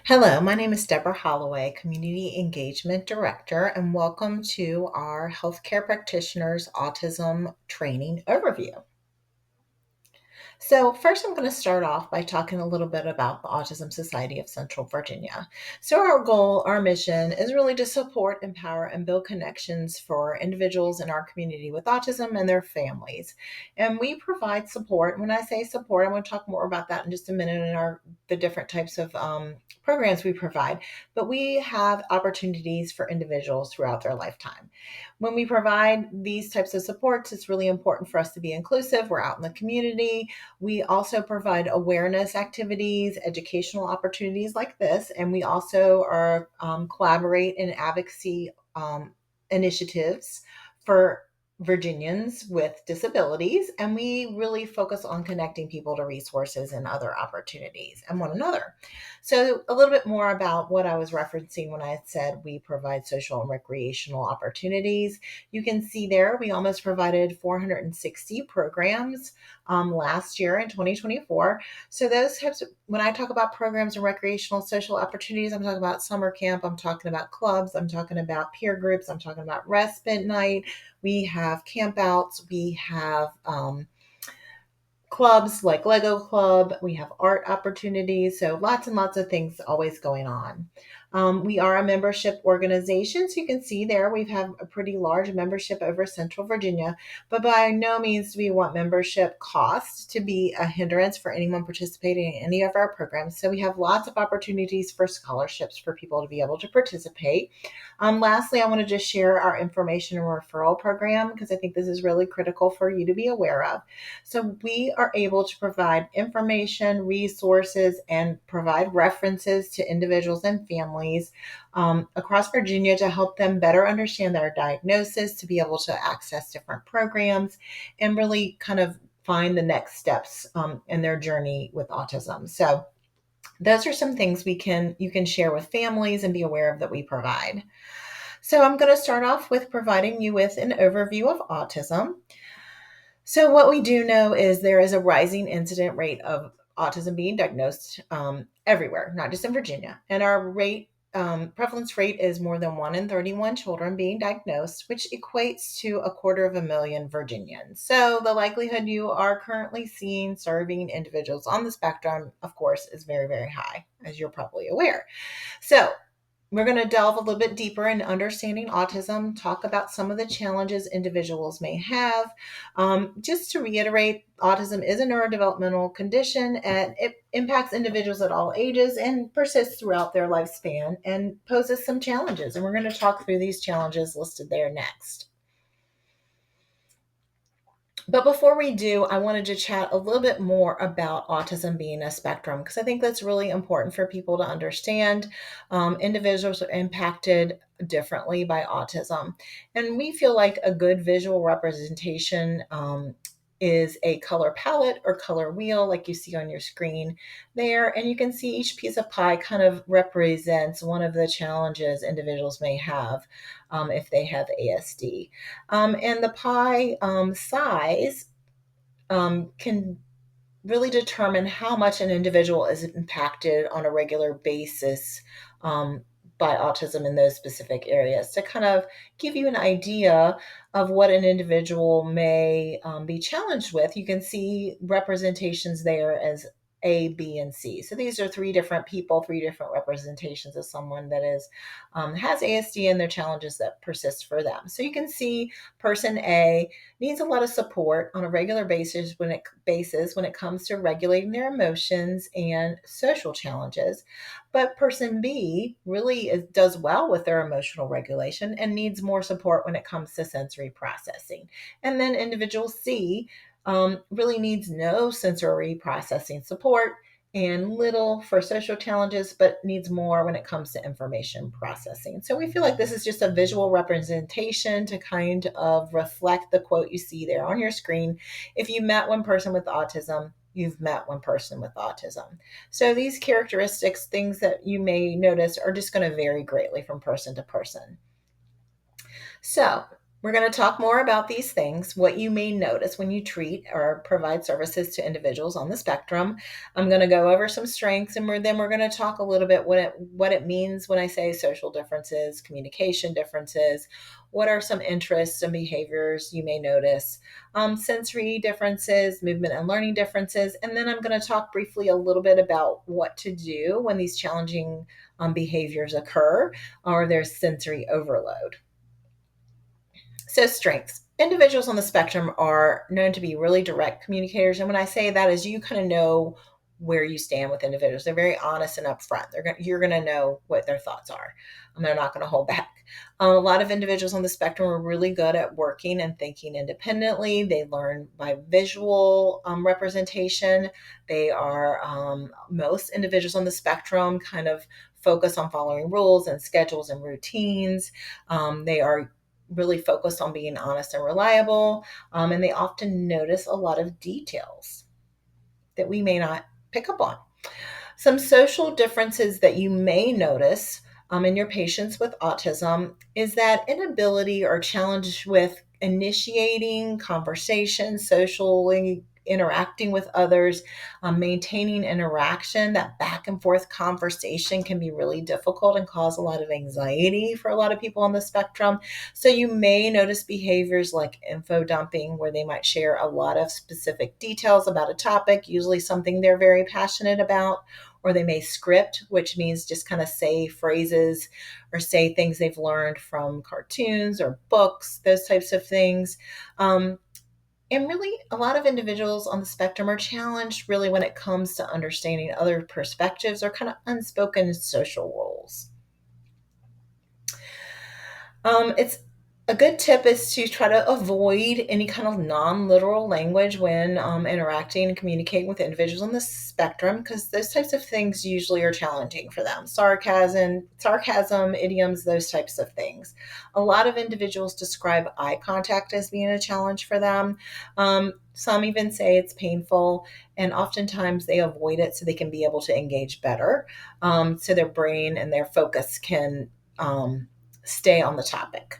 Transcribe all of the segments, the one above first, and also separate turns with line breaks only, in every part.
Hello, my name is Deborah Holloway, Community Engagement Director, and welcome to our Healthcare Practitioners Autism Training Overview. So, first, I'm going to start off by talking a little bit about the Autism Society of Central Virginia. So, our goal, our mission is really to support, empower, and build connections for individuals in our community with autism and their families. And we provide support. When I say support, I'm going to talk more about that in just a minute in the different types of programs we provide. But we have opportunities for individuals throughout their lifetime. When we provide these types of supports, it's really important for us to be inclusive. We're out in the community. We also provide awareness activities, educational opportunities like this, and we also are collaborate in advocacy initiatives for Virginians with disabilities, and we really focus on connecting people to resources and other opportunities and one another. So, a little bit more about what I was referencing when I said we provide social and recreational opportunities. You can see there we almost provided 460 programs last year in 2024. So, those types of, when I talk about programs and recreational social opportunities, I'm talking about summer camp, I'm talking about clubs, I'm talking about peer groups, I'm talking about respite night. We have campouts, we have clubs like Lego Club. We have art opportunities. So lots and lots of things always going on. We are a membership organization. So you can see there we have a pretty large membership over Central Virginia, but by no means do we want membership costs to be a hindrance for anyone participating in any of our programs. So we have lots of opportunities for scholarships for people to be able to participate. Lastly, I want to just share our information and referral program because I think this is really critical for you to be aware of. So we are able to provide information, resources, and provide references to individuals and families across Virginia to help them better understand their diagnosis, to be able to access different programs, and really kind of find the next steps in their journey with autism. So those are some things you can share with families and be aware of that we provide. So I'm going to start off with providing you with an overview of autism. So, what we do know is there is a rising incident rate of autism being diagnosed everywhere, not just in Virginia. And our prevalence rate is more than 1 in 31 children being diagnosed, which equates to 250,000 Virginians. So, the likelihood you are currently seeing serving individuals on the spectrum, of course, is very, very high, as you're probably aware. So, we're going to delve a little bit deeper in understanding autism, talk about some of the challenges individuals may have. Just to reiterate, autism is a neurodevelopmental condition and it impacts individuals at all ages and persists throughout their lifespan and poses some challenges. And we're going to talk through these challenges listed there next. But before we do, I wanted to chat a little bit more about autism being a spectrum because I think that's really important for people to understand. Individuals are impacted differently by autism. And we feel like a good visual representation is a color palette or color wheel, like you see on your screen there. And you can see each piece of pie kind of represents one of the challenges individuals may have if they have ASD. And the pie size can really determine how much an individual is impacted on a regular basis by autism in those specific areas to kind of give you an idea of what an individual may be challenged with. You can see representations there as A, B, and C. So these are three different people, three different representations of someone that is has ASD and their challenges that persist for them. So you can see person A needs a lot of support on a regular basis when it comes to regulating their emotions and social challenges. But person B really does well with their emotional regulation and needs more support when it comes to sensory processing. And then individual C really needs no sensory processing support and little for social challenges, but needs more when it comes to information processing. So we feel like this is just a visual representation to kind of reflect the quote you see there on your screen. If you met one person with autism, you've met one person with autism. So these characteristics, things that you may notice, are just going to vary greatly from person to person. So We're going to talk more about these things, what you may notice when you treat or provide services to individuals on the spectrum. I'm going to go over some strengths, and then we're going to talk a little bit what it means when I say social differences, communication differences. What are some interests and behaviors you may notice? Sensory differences, movement and learning differences, and then I'm going to talk briefly a little bit about what to do when these challenging behaviors occur or there's sensory overload. So, strengths. Individuals on the spectrum are known to be really direct communicators. And when I say that is you kind of know where you stand with individuals. They're very honest and upfront. You're going to know what their thoughts are. And they're not going to hold back. A lot of individuals on the spectrum are really good at working and thinking independently. They learn by visual representation. Most individuals on the spectrum kind of focus on following rules and schedules and routines. They are really focused on being honest and reliable, and they often notice a lot of details that we may not pick up on. Some social differences that you may notice in your patients with autism is that inability or challenge with initiating conversation, socially interacting with others, maintaining interaction. That back and forth conversation can be really difficult and cause a lot of anxiety for a lot of people on the spectrum. So you may notice behaviors like info dumping, where they might share a lot of specific details about a topic, usually something they're very passionate about, or they may script, which means just kind of say phrases or say things they've learned from cartoons or books, those types of things. And really, a lot of individuals on the spectrum are challenged really when it comes to understanding other perspectives or kind of unspoken social roles. It's a good tip is to try to avoid any kind of non-literal language when interacting and communicating with individuals on the spectrum, because those types of things usually are challenging for them. Sarcasm, idioms, those types of things. A lot of individuals describe eye contact as being a challenge for them. Some even say it's painful, and oftentimes they avoid it so they can be able to engage better, so their brain and their focus can stay on the topic.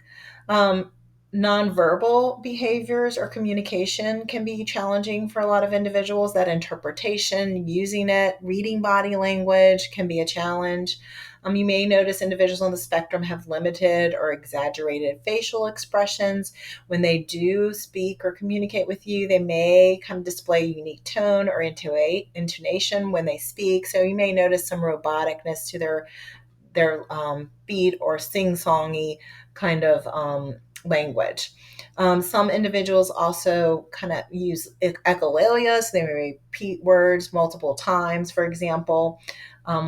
Um, Nonverbal behaviors or communication can be challenging for a lot of individuals. That interpretation, using it, reading body language can be a challenge. You may notice individuals on the spectrum have limited or exaggerated facial expressions. When they do speak or communicate with you, they may kind of display a unique tone or intonation when they speak. So you may notice some roboticness to their beat or sing-songy kind of language. Some individuals also kind of use echolalia, so they may repeat words multiple times, for example,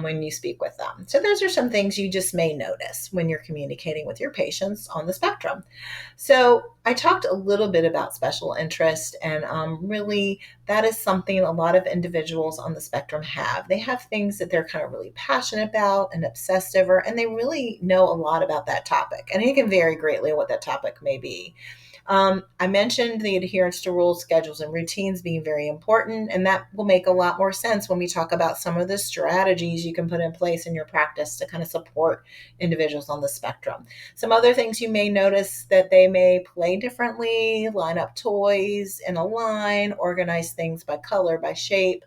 when you speak with them. So those are some things you just may notice when you're communicating with your patients on the spectrum. So I talked a little bit about special interest, and really that is something a lot of individuals on the spectrum have. They have things that they're kind of really passionate about and obsessed over, and they really know a lot about that topic. And it can vary greatly what that topic may be. I mentioned the adherence to rules, schedules, and routines being very important, and that will make a lot more sense when we talk about some of the strategies you can put in place in your practice to kind of support individuals on the spectrum. Some other things you may notice that they may play differently, line up toys in a line, organize things by color, by shape.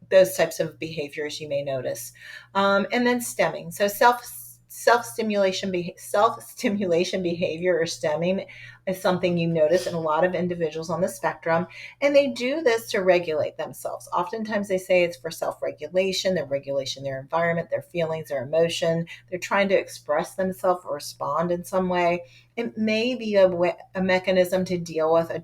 Those types of behaviors you may notice. And then stemming. So self-stimulation behavior or stemming is something you notice in a lot of individuals on the spectrum, and they do this to regulate themselves. Oftentimes they say it's for self-regulation. They're regulating their environment, their feelings, their emotion. They're trying to express themselves or respond in some way. It may be a mechanism to deal with a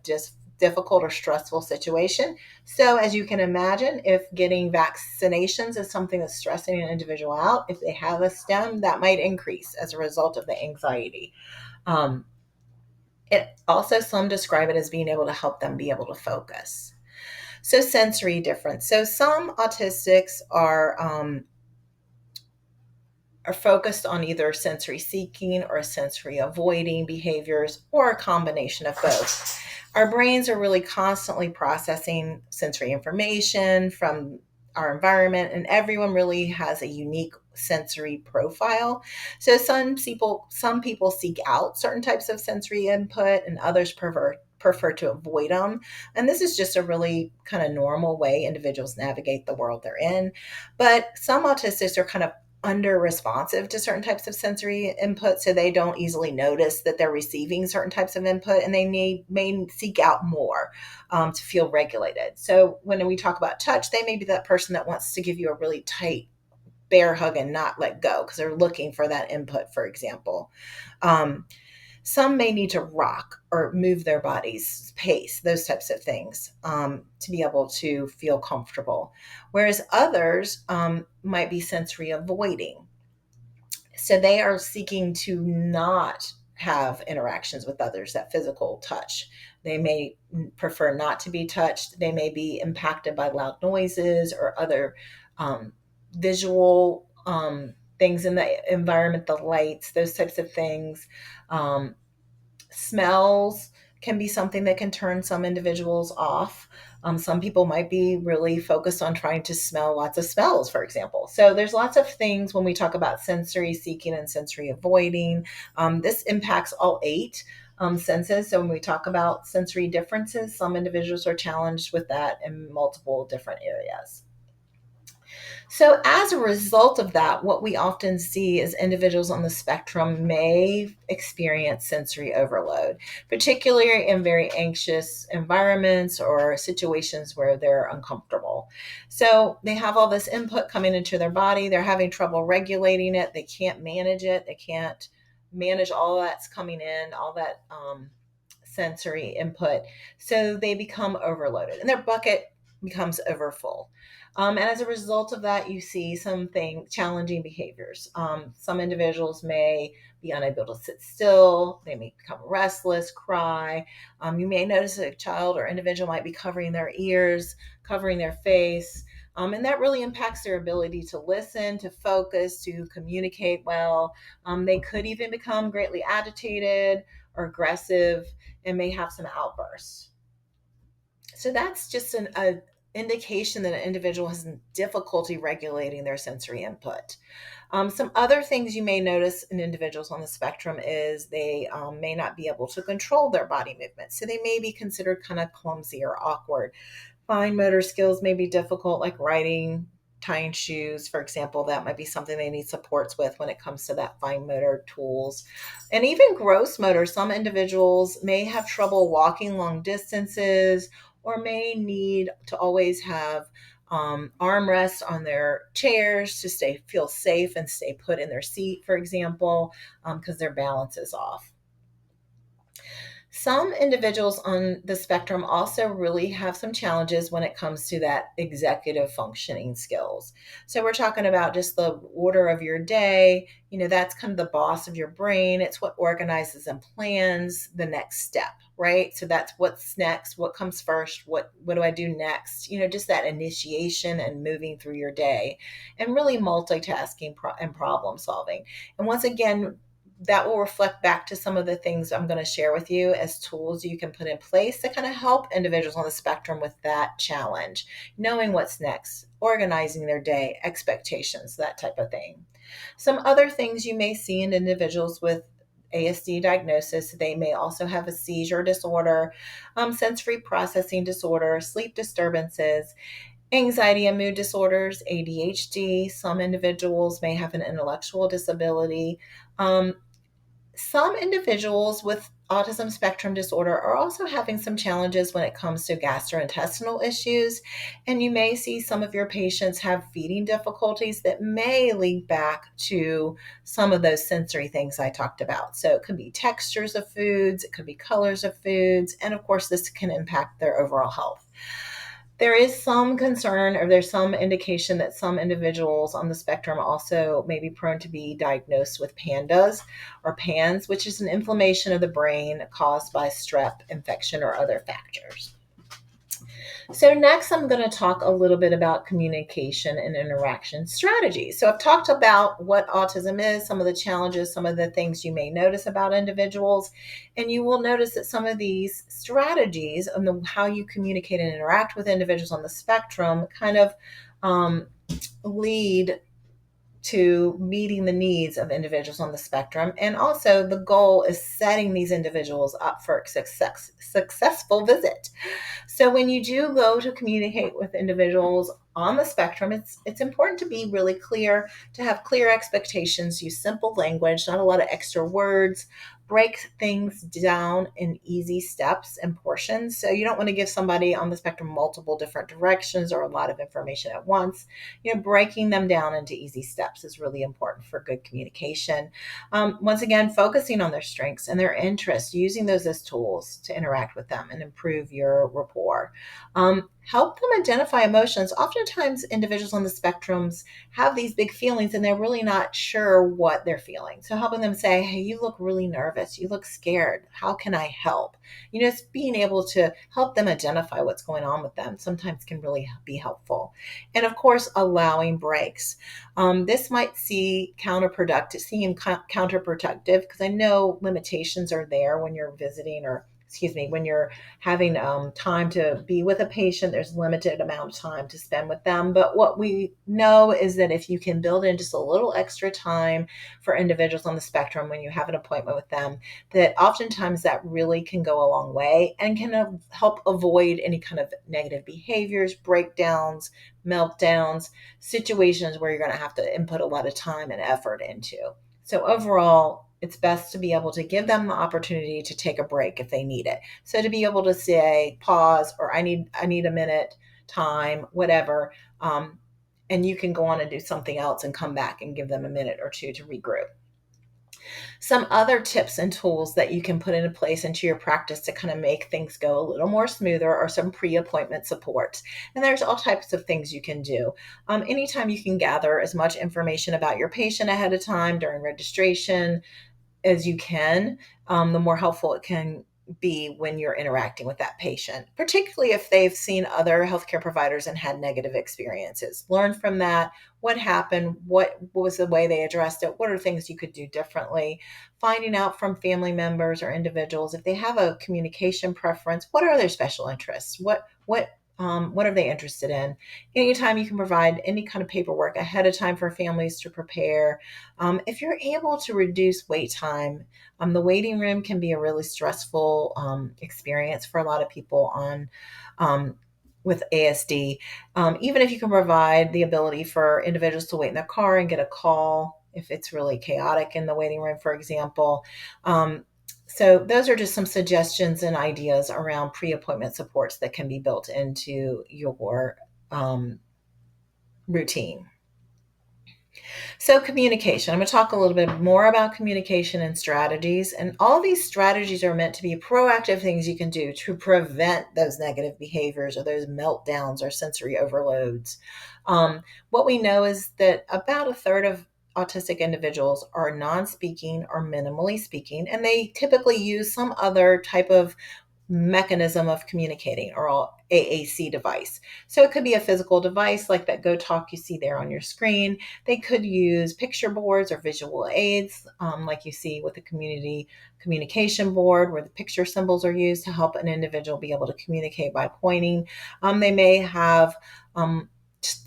difficult or stressful situation. So, as you can imagine, if getting vaccinations is something that's stressing an individual out, if they have a stem, that might increase as a result of the anxiety. Um, it also, some describe it as being able to help them be able to focus. So, sensory difference. So, some autistics are focused on either sensory seeking or sensory avoiding behaviors, or a combination of both. Our brains are really constantly processing sensory information from our environment, and everyone really has a unique sensory profile. So some people seek out certain types of sensory input, and others prefer to avoid them. And this is just a really kind of normal way individuals navigate the world they're in. But some autistics are kind of under responsive to certain types of sensory input, so they don't easily notice that they're receiving certain types of input, and they may seek out more to feel regulated. So when we talk about touch, they may be that person that wants to give you a really tight bear hug and not let go because they're looking for that input, for example. um, some may need to rock or move their body's pace, those types of things, to be able to feel comfortable. Whereas others might be sensory avoiding. So they are seeking to not have interactions with others, that physical touch. They may prefer not to be touched. They may be impacted by loud noises or other visual things in the environment, the lights, those types of things. Um, Smells can be something that can turn some individuals off. Some people might be really focused on trying to smell lots of smells, for example. So there's lots of things when we talk about sensory seeking and sensory avoiding. This impacts all eight senses. So when we talk about sensory differences, some individuals are challenged with that in multiple different areas. So, as a result of that, what we often see is individuals on the spectrum may experience sensory overload, particularly in very anxious environments or situations where they're uncomfortable. So, they have all this input coming into their body, they're having trouble regulating it, they can't manage it, they can't manage all that's coming in, all that sensory input. So, they become overloaded and their bucket becomes overfull. And as a result of that, you see something challenging behaviors. Some individuals may be unable to sit still. They may become restless, cry. You may notice a child or individual might be covering their ears, covering their face. And that really impacts their ability to listen, to focus, to communicate well. They could even become greatly agitated or aggressive and may have some outbursts. So that's just a indication that an individual has difficulty regulating their sensory input. Some other things you may notice in individuals on the spectrum is they may not be able to control their body movements. So they may be considered kind of clumsy or awkward. Fine motor skills may be difficult, like writing, tying shoes, for example. That might be something they need supports with when it comes to that fine motor tools. And even gross motor, some individuals may have trouble walking long distances or may need to always have armrests on their chairs to feel safe and stay put in their seat, for example, because their balance is off. Some individuals on the spectrum also really have some challenges when it comes to that executive functioning skills. So we're talking about just the order of your day. That's kind of the boss of your brain. It's what organizes and plans the next step, right? So that's what's next, what comes first, what do I do next? Just that initiation and moving through your day and really multitasking and problem solving. And once again, that will reflect back to some of the things I'm going to share with you as tools you can put in place to kind of help individuals on the spectrum with that challenge, knowing what's next, organizing their day, expectations, that type of thing. Some other things you may see in individuals with ASD diagnosis, they may also have a seizure disorder, sensory processing disorder, sleep disturbances, anxiety and mood disorders, ADHD. Some individuals may have an intellectual disability. Some individuals with autism spectrum disorder are also having some challenges when it comes to gastrointestinal issues. And you may see some of your patients have feeding difficulties that may link back to some of those sensory things I talked about. So it could be textures of foods, it could be colors of foods, and of course, this can impact their overall health. There is some concern or there's some indication that some individuals on the spectrum also may be prone to be diagnosed with PANDAS or PANS, which is an inflammation of the brain caused by strep infection or other factors. So next, I'm going to talk a little bit about communication and interaction strategies. So I've talked about what autism is, some of the challenges, some of the things you may notice about individuals, and you will notice that some of these strategies and how you communicate and interact with individuals on the spectrum kind of um, lead to meeting the needs of individuals on the spectrum. And also, the goal is setting these individuals up for a successful visit. So when you do go to communicate with individuals on the spectrum, it's important to be really clear, to have clear expectations, use simple language, not a lot of extra words, break things down in easy steps and portions. So you don't want to give somebody on the spectrum multiple different directions or a lot of information at once. Breaking them down into easy steps is really important for good communication. Once again, focusing on their strengths and their interests, using those as tools to interact with them and improve your rapport. Help them identify emotions. Oftentimes, individuals on the spectrums have these big feelings and they're really not sure what they're feeling. So, helping them say, hey, you look really nervous. You look scared. How can I help? It's being able to help them identify what's going on with them sometimes can really be helpful. And of course, allowing breaks. This might seem counterproductive because I know limitations are there when you're visiting, or excuse me, when you're having time to be with a patient. There's limited amount of time to spend with them. But what we know is that if you can build in just a little extra time for individuals on the spectrum when you have an appointment with them, that oftentimes that really can go a long way and can help avoid any kind of negative behaviors, breakdowns, meltdowns, situations where you're going to have to input a lot of time and effort into. So overall, it's best to be able to give them the opportunity to take a break if they need it. So to be able to say pause, or I need a minute, time, whatever, and you can go on and do something else and come back and give them a minute or two to regroup. Some other tips and tools that you can put into place into your practice to kind of make things go a little more smoother are some pre-appointment support. And there's all types of things you can do. Anytime you can gather as much information about your patient ahead of time during registration as you can, the more helpful it can be when you're interacting with that patient, particularly if they've seen other healthcare providers and had negative experiences. Learn from that. What happened? What was the way they addressed it? What are things you could do differently? Finding out from family members or individuals if they have a communication preference. What are their special interests? What are they interested in? Anytime you can provide any kind of paperwork ahead of time for families to prepare. If you're able to reduce wait time, the waiting room can be a really stressful experience for a lot of people on with ASD. Even if you can provide the ability for individuals to wait in their car and get a call if it's really chaotic in the waiting room, for example. So those are just some suggestions and ideas around pre-appointment supports that can be built into your routine. So, communication. I'm going to talk a little bit more about communication and strategies. And all these strategies are meant to be proactive things you can do to prevent those negative behaviors or those meltdowns or sensory overloads. What we know is that about a third of autistic individuals are non speaking or minimally speaking, and they typically use some other type of mechanism of communicating or AAC device. So it could be a physical device like that Go Talk you see there on your screen. They could use picture boards or visual aids, like you see with the community communication board, where the picture symbols are used to help an individual be able to communicate by pointing. They may have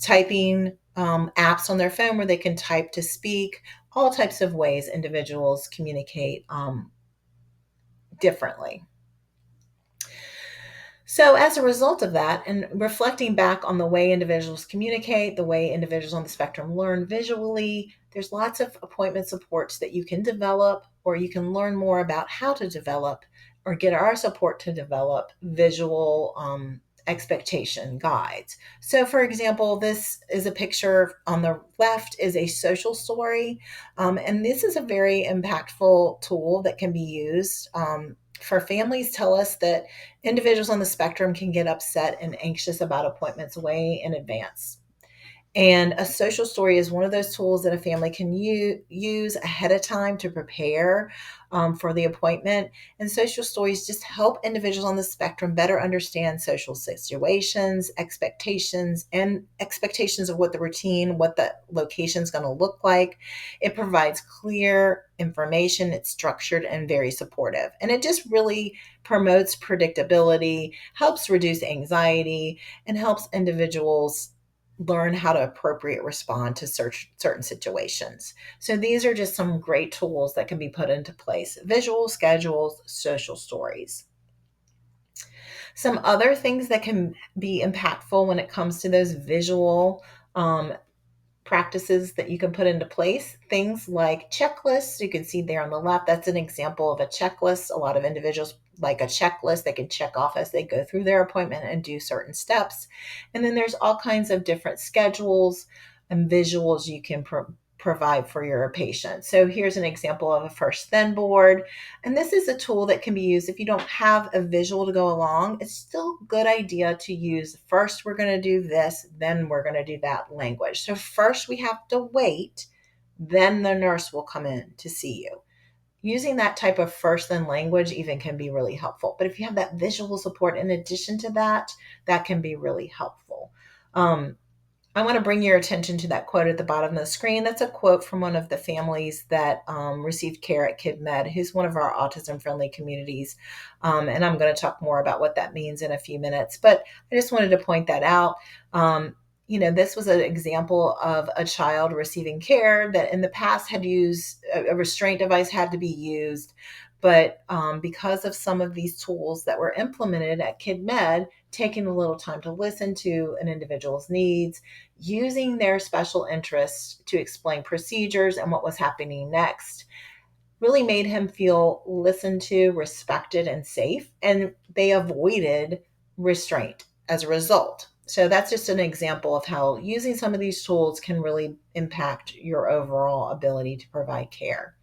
typing apps on their phone where they can type to speak. All types of ways individuals communicate differently. So, as a result of that, and reflecting back on the way individuals communicate, the way individuals on the spectrum learn visually, there's lots of appointment supports that you can develop, or you can learn more about how to develop or get our support to develop visual expectation guides. So, for example, this is a picture on the left is a social story, and this is a very impactful tool that can be used. For families tell us that individuals on the spectrum can get upset and anxious about appointments way in advance. And a social story is one of those tools that a family can use ahead of time to prepare for the appointment. And social stories just help individuals on the spectrum better understand social situations, and expectations of what the routine, what the location is going to look like. It provides clear information, it's structured and very supportive. And it just really promotes predictability, helps reduce anxiety, and helps individuals learn how to appropriate respond to certain situations. So these are just some great tools that can be put into place: visual schedules, social stories. Some other things that can be impactful when it comes to those visual um, practices that you can put into place, things like checklists. You can see there on the left, that's an example of a checklist. A lot of individuals like a checklist they can check off as they go through their appointment and do certain steps. And then there's all kinds of different schedules and visuals you can provide for your patient. So here's an example of a first then board. And this is a tool that can be used if you don't have a visual to go along. It's still a good idea to use first we're going to do this, then we're going to do that language. So first we have to wait, then the nurse will come in to see you. Using that type of first then language even can be really helpful. But if you have that visual support in addition to that, that can be really helpful. I want to bring your attention to that quote at the bottom of the screen. That's a quote from one of the families that received care at KidMed, who's one of our autism friendly communities. And I'm going to talk more about what that means in a few minutes. But I just wanted to point that out. This was an example of a child receiving care that in the past had used a restraint device had to be used. But because of some of these tools that were implemented at KidMed, taking a little time to listen to an individual's needs, using their special interests to explain procedures and what was happening next, really made him feel listened to, respected, and safe. And they avoided restraint as a result. So that's just an example of how using some of these tools can really impact your overall ability to provide care.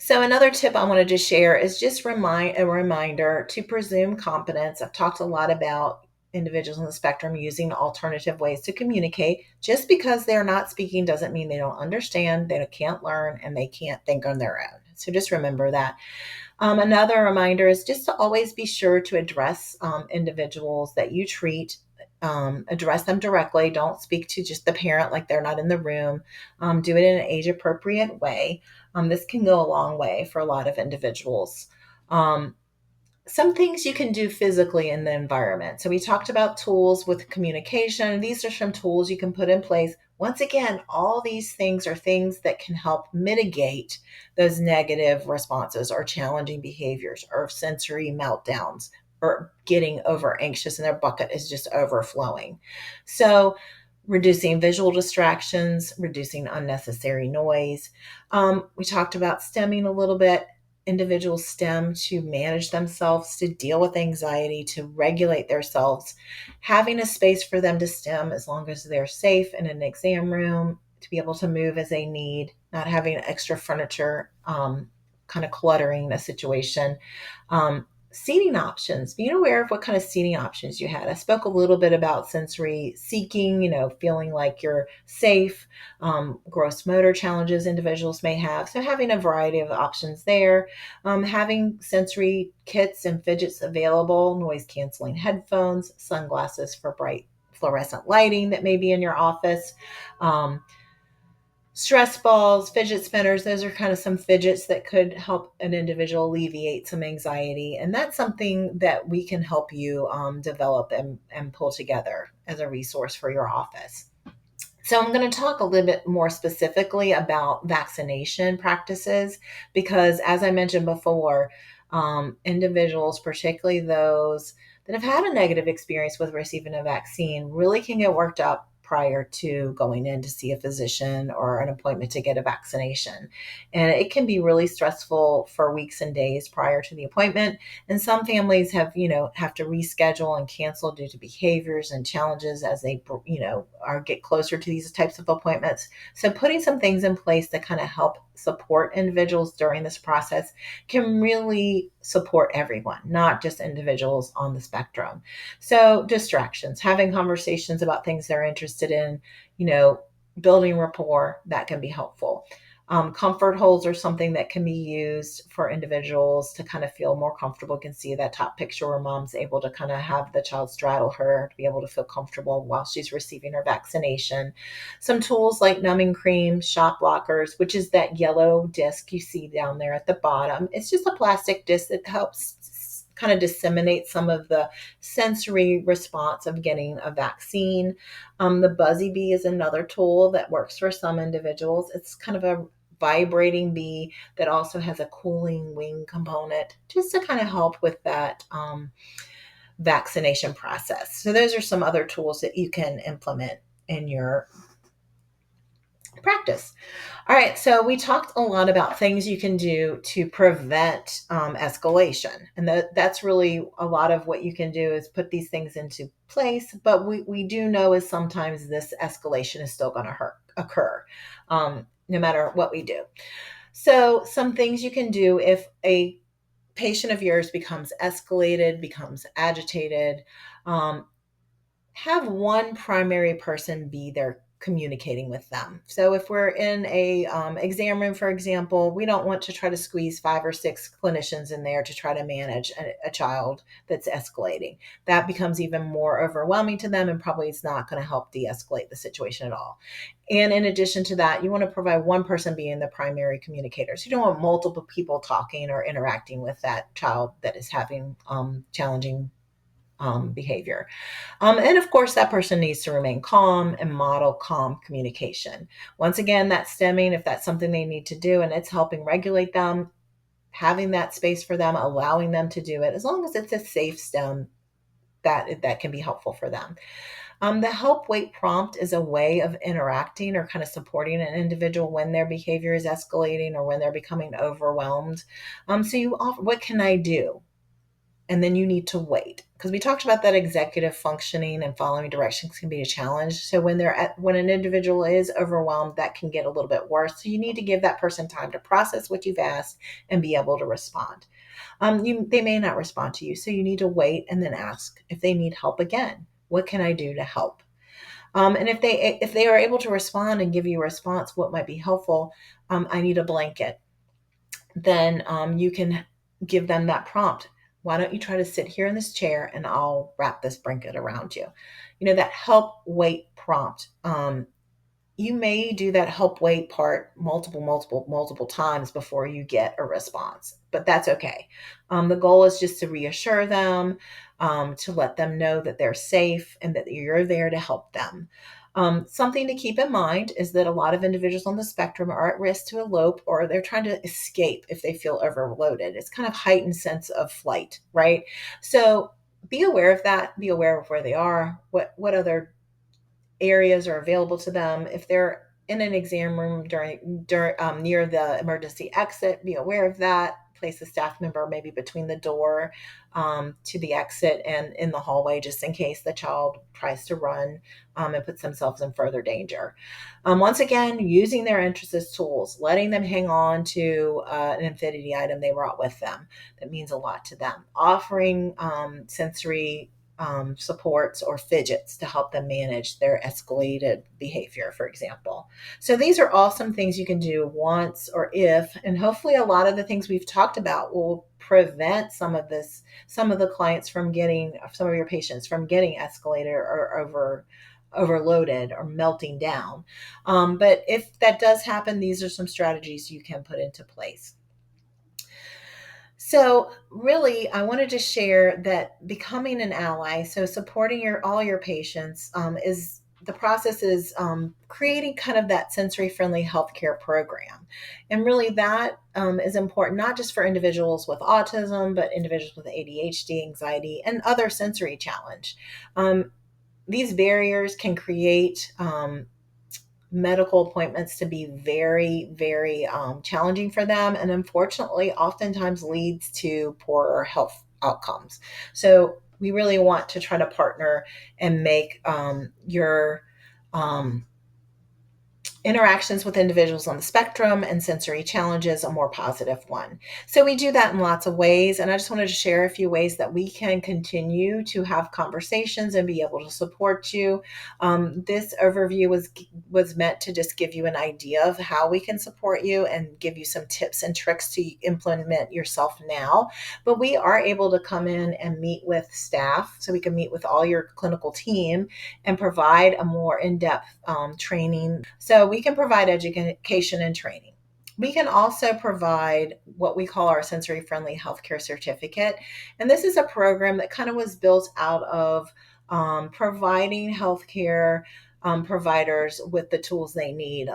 So another tip I wanted to share is just a reminder to presume competence. I've talked a lot about individuals on the spectrum using alternative ways to communicate. Just because they're not speaking doesn't mean they don't understand, they can't learn, and they can't think on their own. So just remember that. Another reminder is just to always be sure to address individuals that you treat. Address them directly. Don't speak to just the parent like they're not in the room. Do it in an age appropriate way. This can go a long way for a lot of individuals. Some things you can do physically in the environment. So we talked about tools with communication. These are some tools you can put in place. Once again, all these things are things that can help mitigate those negative responses or challenging behaviors or sensory meltdowns or getting over anxious and their bucket is just overflowing. So reducing visual distractions, reducing unnecessary noise. We talked about stemming a little bit. Individuals stem to manage themselves, to deal with anxiety, to regulate themselves. Having a space for them to stem as long as they're safe in an exam room, to be able to move as they need, not having extra furniture, kind of cluttering a situation. Seating options, being aware of what kind of seating options you had. I spoke a little bit about sensory seeking, feeling like you're safe, gross motor challenges individuals may have. So having a variety of options there, having sensory kits and fidgets available, noise canceling headphones, sunglasses for bright fluorescent lighting that may be in your office. Stress balls, fidget spinners, those are kind of some fidgets that could help an individual alleviate some anxiety. And that's something that we can help you develop and pull together as a resource for your office. So I'm going to talk a little bit more specifically about vaccination practices because, as I mentioned before, individuals, particularly those that have had a negative experience with receiving a vaccine, really can get worked up prior to going in to see a physician or an appointment to get a vaccination. And it can be really stressful for weeks and days prior to the appointment. And some families have to reschedule and cancel due to behaviors and challenges as they, are get closer to these types of appointments. So putting some things in place that kind of help support individuals during this process can really support everyone, not just individuals on the spectrum. So distractions, having conversations about things they're interested in, building rapport, that can be helpful. Comfort holds are something that can be used for individuals to kind of feel more comfortable. You can see that top picture where mom's able to kind of have the child straddle her to be able to feel comfortable while she's receiving her vaccination. Some tools like numbing cream, shock blockers, which is that yellow disc you see down there at the bottom. It's just a plastic disc that helps kind of disseminate some of the sensory response of getting a vaccine. The Buzzy Bee is another tool that works for some individuals. It's kind of a vibrating bee that also has a cooling wing component just to kind of help with that vaccination process. So those are some other tools that you can implement in your practice. All right, so we talked a lot about things you can do to prevent escalation. And that's really a lot of what you can do is put these things into place. But we do know is sometimes this escalation is still going to occur no matter what we do. So some things you can do if a patient of yours becomes escalated, becomes agitated, um, have one primary person be there communicating with them. So if we're in a exam room, for example, we don't want to try to squeeze 5 or 6 clinicians in there to try to manage a child that's escalating. That becomes even more overwhelming to them and probably is not going to help de-escalate the situation at all. And in addition to that, you want to provide one person being the primary communicator. So you don't want multiple people talking or interacting with that child that is having challenging behavior. And of course, that person needs to remain calm and model calm communication. Once again, that's stemming if that's something they need to do and it's helping regulate them, having that space for them, allowing them to do it, as long as it's a safe stem, that can be helpful for them. The help wait prompt is a way of interacting or kind of supporting an individual when their behavior is escalating or when they're becoming overwhelmed. So you offer, what can I do? And then you need to wait, because we talked about that executive functioning and following directions can be a challenge. So when an individual is overwhelmed, that can get a little bit worse. So you need to give that person time to process what you've asked and be able to respond. They may not respond to you, so you need to wait and then ask if they need help again. What can I do to help? And if they are able to respond and give you a response, what might be helpful? I need a blanket. Then you can give them that prompt. Why don't you try to sit here in this chair and I'll wrap this blanket around you? That help wait prompt. You may do that help wait part multiple times before you get a response, but that's okay. The goal is just to reassure them, to let them know that they're safe and that you're there to help them. Something to keep in mind is that a lot of individuals on the spectrum are at risk to elope or they're trying to escape if they feel overloaded. It's kind of heightened sense of flight, right? So be aware of that. Be aware of where they are, what other areas are available to them. If they're in an exam room during near the emergency exit, be aware of that. Place a staff member maybe between the door to the exit and in the hallway, just in case the child tries to run and puts themselves in further danger. Once again, using their interests as tools, letting them hang on to an infinity item they brought with them that means a lot to them, offering sensory supports or fidgets to help them manage their escalated behavior, for example. So these are all some things you can do once or if, and hopefully a lot of the things we've talked about will prevent some of the clients from getting, some of your patients from getting escalated or overloaded or melting down. But if that does happen, these are some strategies you can put into place. So really, I wanted to share that becoming an ally, so supporting all your patients, is the process is creating kind of that sensory friendly healthcare program, and really that is important not just for individuals with autism, but individuals with ADHD, anxiety, and other sensory challenge. These barriers can create medical appointments to be very, very challenging for them, and unfortunately, oftentimes leads to poorer health outcomes. So we really want to try to partner and make your interactions with individuals on the spectrum and sensory challenges a more positive one. So we do that in lots of ways, and I just wanted to share a few ways that we can continue to have conversations and be able to support you. This overview was meant to just give you an idea of how we can support you and give you some tips and tricks to implement yourself now. But we are able to come in and meet with staff, so we can meet with all your clinical team and provide a more in-depth training. So we can provide education and training. We can also provide what we call our sensory friendly healthcare certificate. And this is a program that kind of was built out of providing healthcare providers with the tools they need,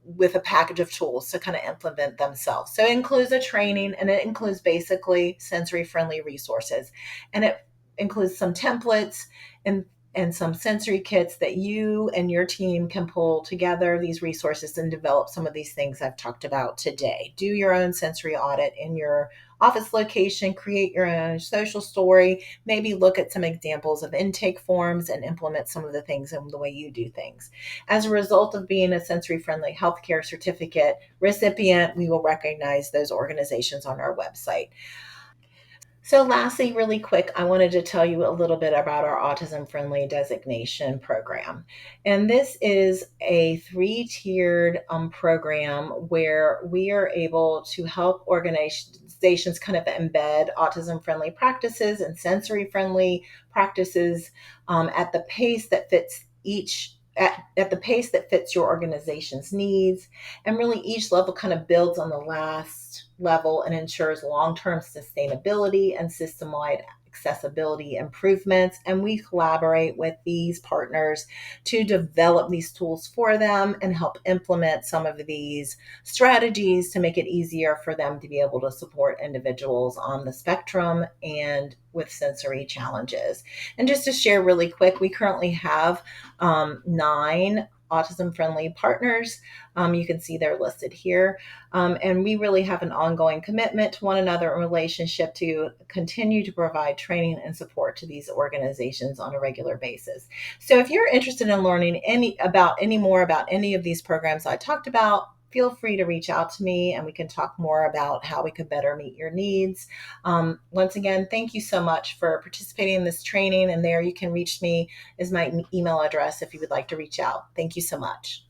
with a package of tools to kind of implement themselves. So it includes a training, and it includes basically sensory friendly resources. And it includes some templates and some sensory kits that you and your team can pull together these resources and develop some of these things I've talked about today. Do your own sensory audit in your office location, create your own social story, maybe look at some examples of intake forms and implement some of the things in the way you do things. As a result of being a sensory friendly healthcare certificate recipient, we will recognize those organizations on our website. So, lastly, really quick, I wanted to tell you a little bit about our Autism Friendly Designation Program. And this is a three-tiered program where we are able to help organizations kind of embed autism friendly practices and sensory friendly practices at the pace that fits at the pace that fits your organization's needs. And really, each level kind of builds on the last level and ensures long term sustainability and system wide accessibility improvements. And we collaborate with these partners to develop these tools for them and help implement some of these strategies to make it easier for them to be able to support individuals on the spectrum and with sensory challenges. And just to share really quick, we currently have 9 autism friendly partners. You can see they're listed here. And we really have an ongoing commitment to one another in relationship to continue to provide training and support to these organizations on a regular basis. So if you're interested in learning any more about any of these programs I talked about, feel free to reach out to me and we can talk more about how we could better meet your needs. Once again, thank you so much for participating in this training. And there you can reach me is my email address if you would like to reach out. Thank you so much.